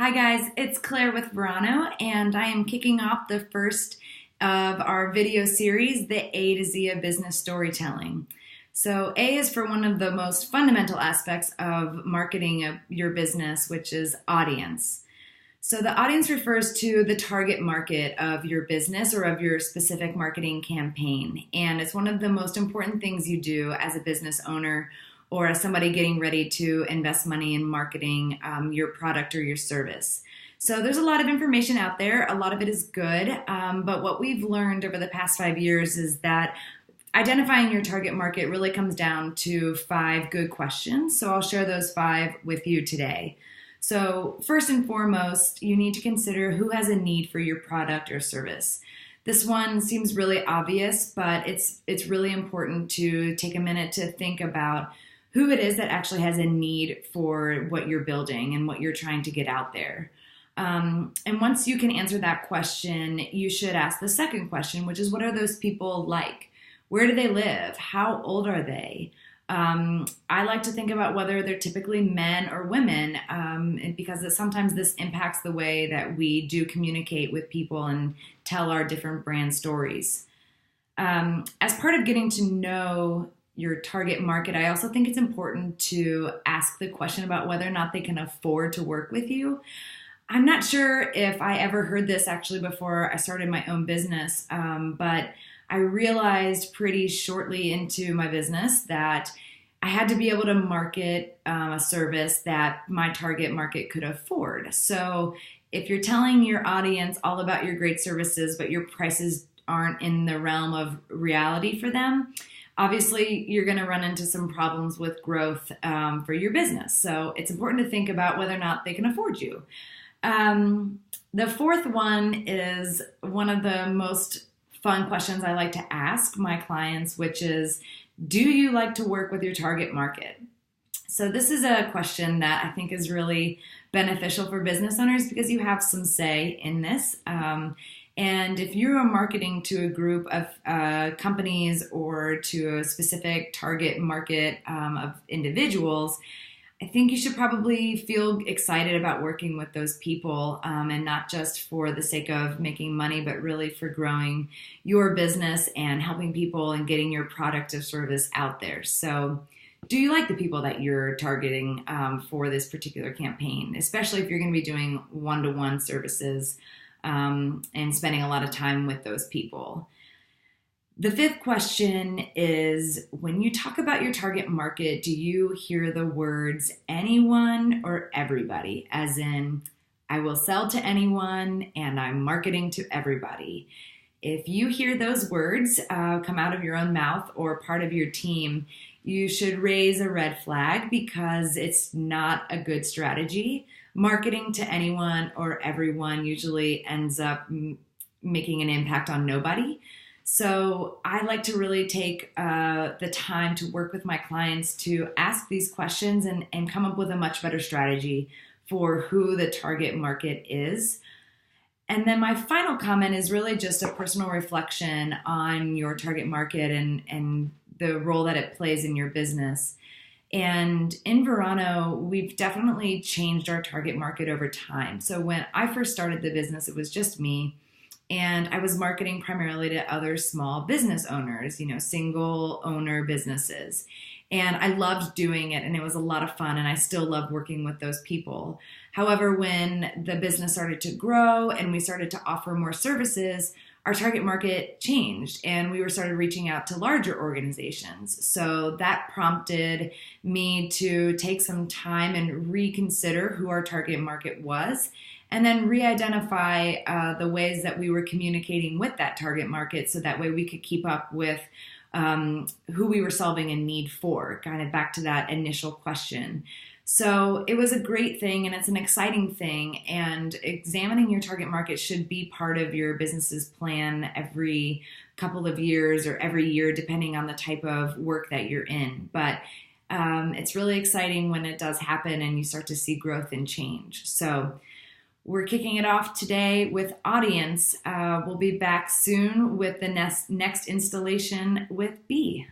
Hi guys, it's Claire with Verano, and I am kicking off the first of our video series, The A to Z of Business Storytelling. So A is for one of the most fundamental aspects of marketing of your business, which is audience. So the audience refers to the target market of your business or of your specific marketing campaign. And it's one of the most important things you do as a business owner or as somebody getting ready to invest money in marketing your product or your service. So there's a lot of information out there. A lot of it is good. But what we've learned over the past 5 years is that identifying your target market really comes down to 5 good questions. So I'll share those 5 with you today. So first and foremost, you need to consider who has a need for your product or service. This one seems really obvious, but it's really important to take a minute to think about who it is that actually has a need for what you're building and what you're trying to get out there. And once you can answer that question, you should ask the second question, which is what are those people like? Where do they live? How old are they? I like to think about whether they're typically men or women, because sometimes this impacts the way that we do communicate with people and tell our different brand stories. As part of getting to know your target market, I also think it's important to ask the question about whether or not they can afford to work with you. I'm not sure if I ever heard this actually before I started my own business, but I realized pretty shortly into my business that I had to be able to market a service that my target market could afford. So if you're telling your audience all about your great services, but your prices aren't in the realm of reality for them, obviously you're going to run into some problems with growth for your business. So it's important to think about whether or not they can afford you. The fourth one is one of the most fun questions I like to ask my clients, which is, do you like to work with your target market? So this is a question that I think is really beneficial for business owners because you have some say in this. And if you are marketing to a group of companies or to a specific target market of individuals, I think you should probably feel excited about working with those people and not just for the sake of making money, but really for growing your business and helping people and getting your product or service out there. So do you like the people that you're targeting for this particular campaign, especially if you're going to be doing one-to-one services and spending a lot of time with those people? The fifth question is, when you talk about your target market, do you hear the words anyone or everybody? As in, I will sell to anyone and I'm marketing to everybody. If you hear those words come out of your own mouth or part of your team, you should raise a red flag because it's not a good strategy. Marketing to anyone or everyone usually ends up making an impact on nobody. So I like to really take the time to work with my clients to ask these questions and come up with a much better strategy for who the target market is. And then my final comment is really just a personal reflection on your target market and the role that it plays in your business. And in Verano, we've definitely changed our target market over time. So when I first started the business, it was just me. And I was marketing primarily to other small business owners, single owner businesses. And I loved doing it and it was a lot of fun and I still love working with those people. However, when the business started to grow and we started to offer more services, our target market changed and we started reaching out to larger organizations. So that prompted me to take some time and reconsider who our target market was and then re-identify the ways that we were communicating with that target market so that way we could keep up with who we were solving a need for, kind of back to that initial question. So it was a great thing and it's an exciting thing, and examining your target market should be part of your business's plan every couple of years or every year, depending on the type of work that you're in. But it's really exciting when it does happen and you start to see growth and change. So we're kicking it off today with audience. We'll be back soon with the next installation with B.